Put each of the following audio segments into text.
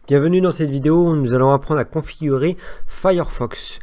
Bienvenue dans cette vidéo où nous allons apprendre à configurer Firefox.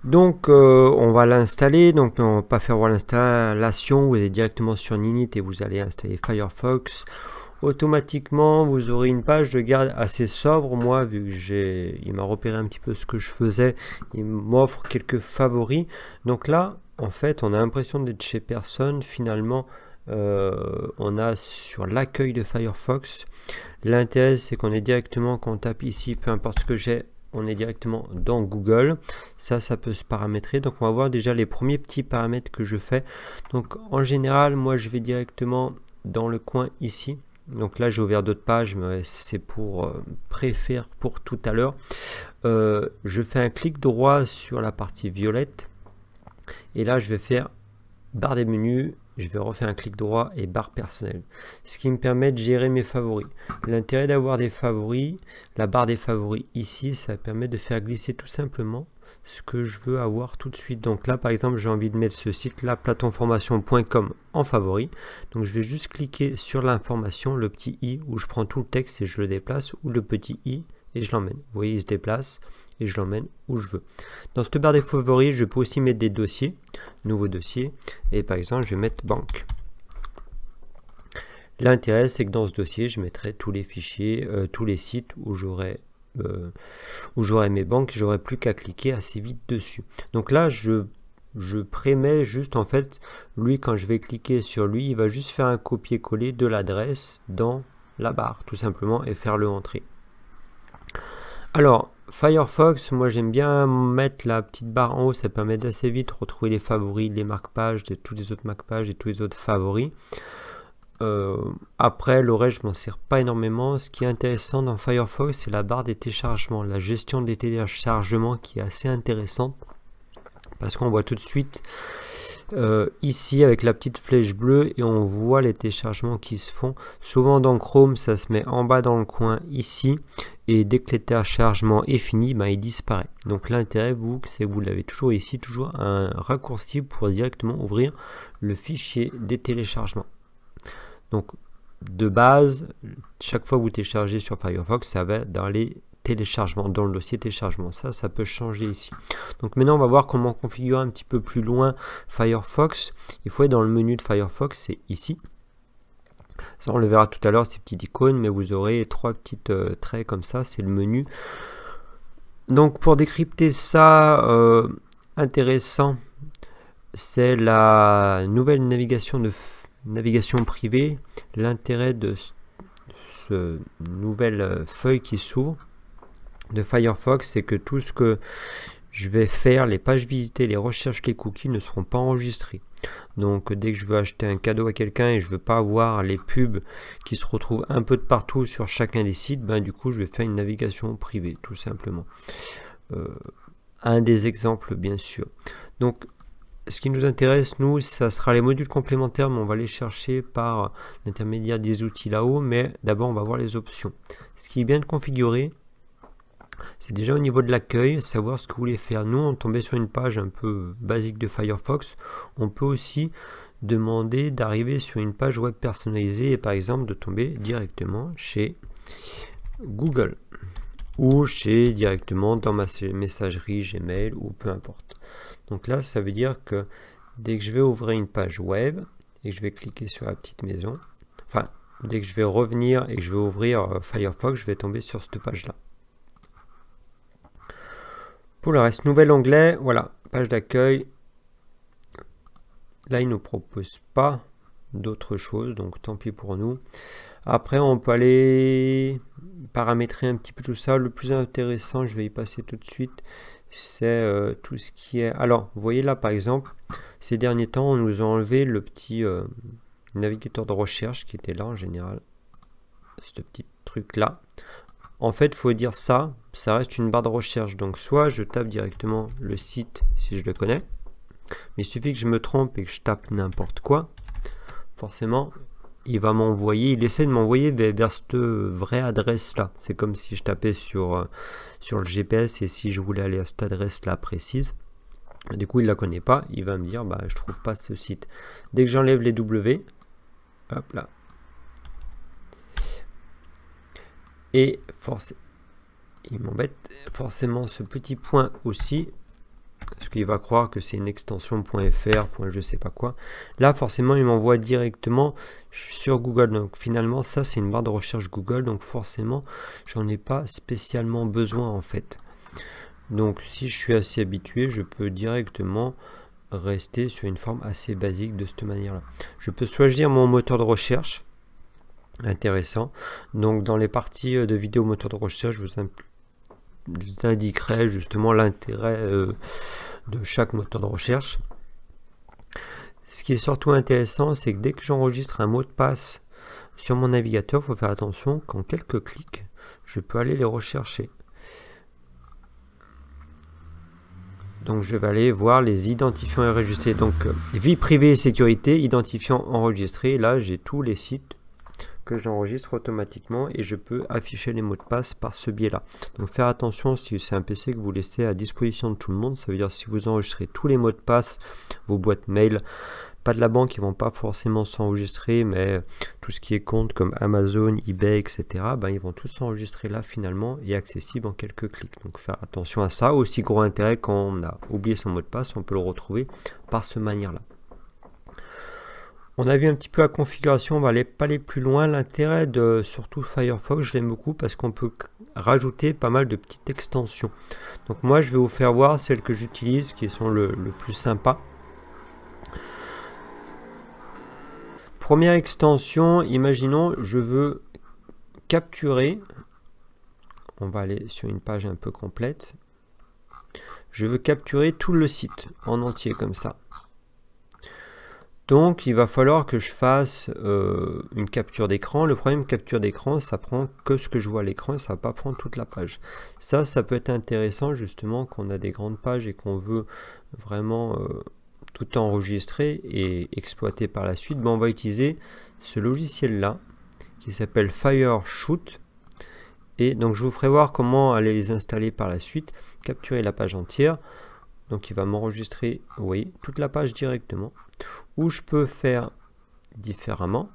Donc on va l'installer, donc on va pas faire voir l'installation, vous allez directement sur Ninit et vous allez installer Firefox. Automatiquement vous aurez une page de garde assez sobre. Moi, vu que il m'a repéré un petit peu ce que je faisais, il m'offre quelques favoris. Donc là en fait on a l'impression d'être chez personne. Finalement on a sur l'accueil de Firefox. L'intérêt c'est qu'on est directement, quand on tape ici, peu importe ce que j'ai, on est directement dans Google. Ça peut se paramétrer. Donc on va voir déjà les premiers petits paramètres que je fais. Donc en général, moi je vais directement dans le coin ici. Donc là j'ai ouvert d'autres pages, mais c'est pour préfère pour tout à l'heure. Je fais un clic droit sur la partie violette. Et là je vais faire barre des menus. Je vais refaire un clic droit et barre personnelle, ce qui me permet de gérer mes favoris. L'intérêt d'avoir des favoris, la barre des favoris ici, ça permet de faire glisser tout simplement ce que je veux avoir tout de suite. Donc là par exemple j'ai envie de mettre ce site là, platonformation.com, en favori. Donc je vais juste cliquer sur l'information, le petit i où je prends tout le texte et je le déplace, ou le petit i et je l'emmène. Vous voyez, il se déplace et je l'emmène où je veux. Dans cette barre des favoris, je peux aussi mettre des dossiers, nouveau dossier, et par exemple, je vais mettre banque. L'intérêt, c'est que dans ce dossier, je mettrai tous les fichiers, tous les sites où j'aurai mes banques, j'aurai plus qu'à cliquer assez vite dessus. Donc là, je prémets juste, en fait, lui, quand je vais cliquer sur lui, il va juste faire un copier-coller de l'adresse dans la barre, tout simplement, et faire le entrer. Alors, Firefox, moi j'aime bien mettre la petite barre en haut, ça permet d'assez vite retrouver les favoris, les marque-pages, tous les autres marque-pages et tous les autres favoris. Après, le reste, je m'en sers pas énormément. Ce qui est intéressant dans Firefox, c'est la barre des téléchargements, la gestion des téléchargements qui est assez intéressante. Parce qu'on voit tout de suite ici avec la petite flèche bleue et on voit les téléchargements qui se font. Souvent dans Chrome, ça se met en bas dans le coin ici. Et dès que le téléchargement est fini, il disparaît. Donc l'intérêt, c'est que vous l'avez toujours ici, toujours un raccourci pour directement ouvrir le fichier des téléchargements. Donc de base, chaque fois que vous téléchargez sur Firefox, ça va dans les téléchargements, dans le dossier téléchargement. Ça peut changer ici. Donc maintenant, on va voir comment configurer un petit peu plus loin Firefox. Il faut être dans le menu de Firefox, c'est ici. Ça, on le verra tout à l'heure, ces petites icônes, mais vous aurez trois petites traits comme ça, c'est le menu. Donc pour décrypter ça, intéressant, c'est la nouvelle navigation navigation privée. L'intérêt de ce nouvelle feuille qui s'ouvre de Firefox, c'est que tout ce que je vais faire, les pages visitées, les recherches, les cookies ne seront pas enregistrés. Donc dès que je veux acheter un cadeau à quelqu'un et je veux pas avoir les pubs qui se retrouvent un peu de partout sur chacun des sites, du coup je vais faire une navigation privée tout simplement. Un des exemples bien sûr. Donc ce qui nous intéresse nous, ça sera les modules complémentaires, mais on va les chercher par l'intermédiaire des outils là-haut. Mais d'abord on va voir les options. Ce qui est bien de configurer, c'est déjà au niveau de l'accueil, savoir ce que vous voulez faire. Nous, on tombait sur une page un peu basique de Firefox. On peut aussi demander d'arriver sur une page web personnalisée et par exemple de tomber directement chez Google ou directement dans ma messagerie Gmail ou peu importe. Donc là, ça veut dire que dès que je vais ouvrir une page web et que je vais cliquer sur la petite maison, enfin, dès que je vais revenir et que je vais ouvrir Firefox, je vais tomber sur cette page-là. Pour le reste, nouvel onglet, voilà, page d'accueil. Là, il ne nous propose pas d'autre chose, donc tant pis pour nous. Après, on peut aller paramétrer un petit peu tout ça. Le plus intéressant, je vais y passer tout de suite, c'est tout ce qui est... Alors, vous voyez là, par exemple, ces derniers temps, on nous a enlevé le petit navigateur de recherche qui était là en général. Ce petit truc-là. En fait, il faut dire ça reste une barre de recherche. Donc, soit je tape directement le site si je le connais, mais il suffit que je me trompe et que je tape n'importe quoi. Forcément, il va m'envoyer, il essaie de m'envoyer vers cette vraie adresse là. C'est comme si je tapais sur le GPS et si je voulais aller à cette adresse là précise. Du coup, il ne la connaît pas. Il va me dire, je trouve pas ce site. Dès que j'enlève les W, hop là. Et il m'embête forcément ce petit point aussi, parce qu'il va croire que c'est une extension .fr, je sais pas quoi. Là forcément il m'envoie directement sur Google, donc finalement ça c'est une barre de recherche Google, donc forcément j'en ai pas spécialement besoin en fait. Donc si je suis assez habitué, je peux directement rester sur une forme assez basique de cette manière là. Je peux choisir mon moteur de recherche, intéressant. Donc dans les parties de vidéo moteur de recherche, je vous indiquerai justement l'intérêt de chaque moteur de recherche. Ce qui est surtout intéressant, c'est que dès que j'enregistre un mot de passe sur mon navigateur, il faut faire attention qu'en quelques clics, je peux aller les rechercher. Donc je vais aller voir les identifiants enregistrés. Donc vie privée et sécurité, identifiant enregistré. Là j'ai tous les sites que j'enregistre automatiquement et je peux afficher les mots de passe par ce biais là. Donc faire attention, si c'est un PC que vous laissez à disposition de tout le monde, ça veut dire si vous enregistrez tous les mots de passe, vos boîtes mail, pas de la banque, ils vont pas forcément s'enregistrer, mais tout ce qui est compte comme Amazon, eBay, etc., ben, ils vont tous s'enregistrer là finalement et accessible en quelques clics. Donc faire attention à ça. Aussi gros intérêt, quand on a oublié son mot de passe, on peut le retrouver par ce manière là. On a vu un petit peu la configuration, on va pas aller plus loin. L'intérêt de surtout Firefox, je l'aime beaucoup parce qu'on peut rajouter pas mal de petites extensions. Donc moi je vais vous faire voir celles que j'utilise qui sont le plus sympa. Première extension, imaginons je veux capturer, on va aller sur une page un peu complète, je veux capturer tout le site en entier comme ça. Donc il va falloir que je fasse une capture d'écran. Le problème capture d'écran, ça prend que ce que je vois à l'écran et ça va pas prendre toute la page. Ça peut être intéressant justement quand on a des grandes pages et qu'on veut vraiment tout enregistrer et exploiter par la suite. Ben, on va utiliser ce logiciel là qui s'appelle Fireshoot. Et donc je vous ferai voir comment aller les installer par la suite, capturer la page entière. Donc il va m'enregistrer, vous voyez, toute la page directement. Ou je peux faire différemment.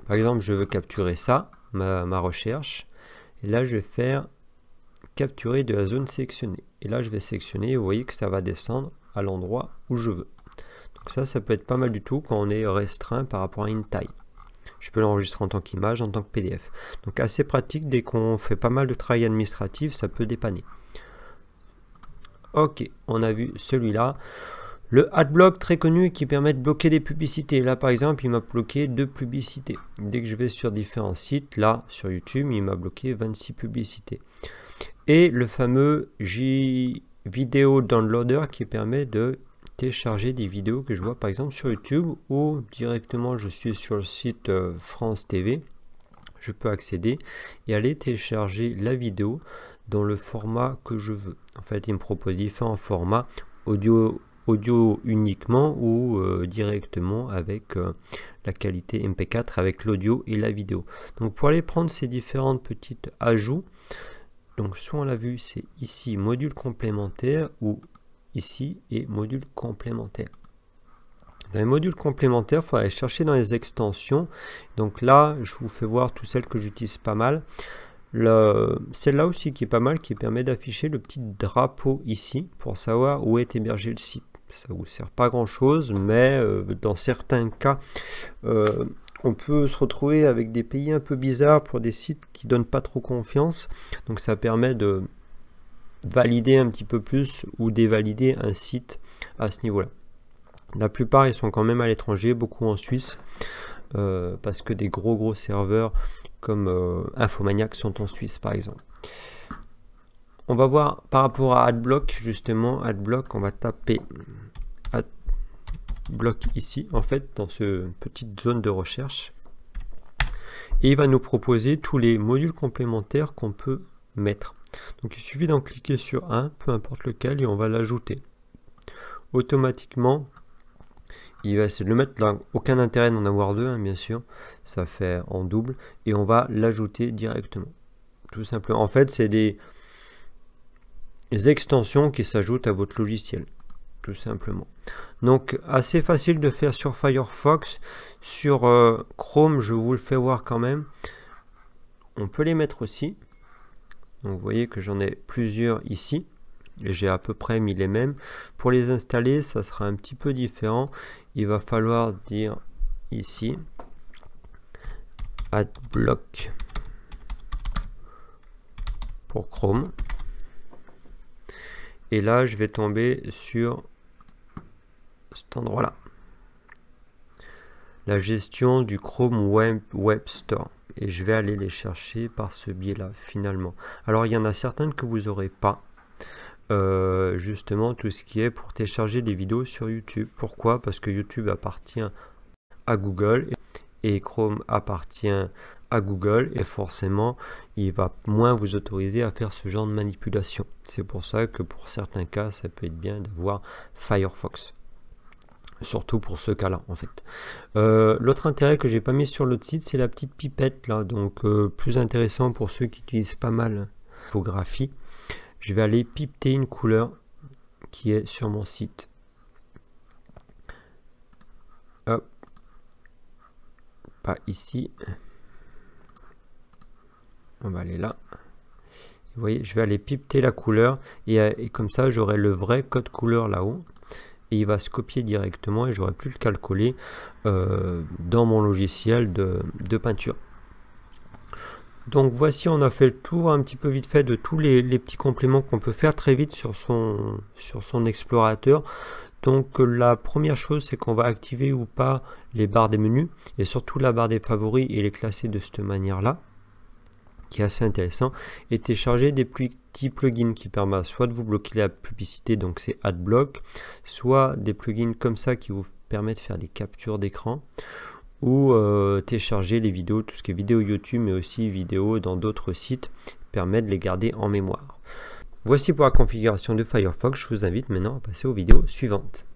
Par exemple, je veux capturer ça, ma recherche. Et là, je vais faire capturer de la zone sélectionnée. Et là, je vais sélectionner et vous voyez que ça va descendre à l'endroit où je veux. Donc ça peut être pas mal du tout quand on est restreint par rapport à une taille. Je peux l'enregistrer en tant qu'image, en tant que PDF. Donc assez pratique, dès qu'on fait pas mal de travail administratif, ça peut dépanner. Ok, on a vu celui-là. Le Adblock très connu qui permet de bloquer des publicités. Là par exemple, il m'a bloqué 2 publicités. Dès que je vais sur différents sites, là sur YouTube, il m'a bloqué 26 publicités. Et le fameux Video Downloader qui permet de télécharger des vidéos que je vois par exemple sur YouTube ou directement je suis sur le site France TV. Je peux accéder et aller télécharger la vidéo dans le format que je veux. En fait, il me propose différents formats, audio uniquement ou directement avec la qualité MP4 avec l'audio et la vidéo. Donc pour aller prendre ces différentes petites ajouts, donc soit on l'a vu, c'est ici module complémentaire ou ici et module complémentaire. Dans les modules complémentaires, il faut aller chercher dans les extensions. Donc là, je vous fais voir toutes celles que j'utilise pas mal. Celle-là aussi qui est pas mal, qui permet d'afficher le petit drapeau ici pour savoir où est hébergé le site. Ça ne vous sert pas grand chose, mais dans certains cas, on peut se retrouver avec des pays un peu bizarres pour des sites qui donnent pas trop confiance. Donc ça permet de valider un petit peu plus ou dévalider un site à ce niveau-là. La plupart ils sont quand même à l'étranger, beaucoup en Suisse, parce que des gros serveurs comme Infomaniac sont en Suisse par exemple. On va voir par rapport à Adblock, justement, Adblock, on va taper Adblock ici, en fait, dans cette petite zone de recherche. Et il va nous proposer tous les modules complémentaires qu'on peut mettre. Donc il suffit d'en cliquer sur un, peu importe lequel, et on va l'ajouter. Automatiquement, il va essayer de le mettre là, aucun intérêt d'en avoir deux, hein, bien sûr, ça fait en double, et on va l'ajouter directement. Tout simplement, en fait, c'est des extensions qui s'ajoutent à votre logiciel, tout simplement. Donc assez facile de faire sur Firefox. Sur Chrome, je vous le fais voir quand même. On peut les mettre aussi. Donc vous voyez que j'en ai plusieurs ici. Et j'ai à peu près mis les mêmes. Pour les installer, ça sera un petit peu différent. Il va falloir dire ici Adblock pour Chrome. Et là, je vais tomber sur cet endroit-là. La gestion du Chrome Web Store. Et je vais aller les chercher par ce biais-là, finalement. Alors, il y en a certaines que vous n'aurez pas. Justement, tout ce qui est pour télécharger des vidéos sur YouTube. Pourquoi? Parce que YouTube appartient à Google et Chrome appartient à Google et forcément il va moins vous autoriser à faire ce genre de manipulation. C'est pour ça que pour certains cas ça peut être bien d'avoir Firefox, surtout pour ce cas là en fait. L'autre intérêt que j'ai pas mis sur l'autre site, c'est la petite pipette là, donc plus intéressant pour ceux qui utilisent pas mal l'infographie. Je vais aller pipeter une couleur qui est sur mon site. Hop. Pas ici. On va aller là. Vous voyez, je vais aller pipeter la couleur et comme ça j'aurai le vrai code couleur là-haut. Et il va se copier directement et j'aurai plus le qu'à le coller dans mon logiciel de peinture. Donc voici, on a fait le tour un petit peu vite fait de tous les petits compléments qu'on peut faire très vite sur son explorateur. Donc la première chose, c'est qu'on va activer ou pas les barres des menus et surtout la barre des favoris et les classer de cette manière-là, qui est assez intéressant, et télécharger des petits plugins qui permettent soit de vous bloquer la publicité, donc c'est Adblock, soit des plugins comme ça qui vous permettent de faire des captures d'écran, ou télécharger les vidéos, tout ce qui est vidéo YouTube, mais aussi vidéos dans d'autres sites, permet de les garder en mémoire. Voici pour la configuration de Firefox. Je vous invite maintenant à passer aux vidéos suivantes.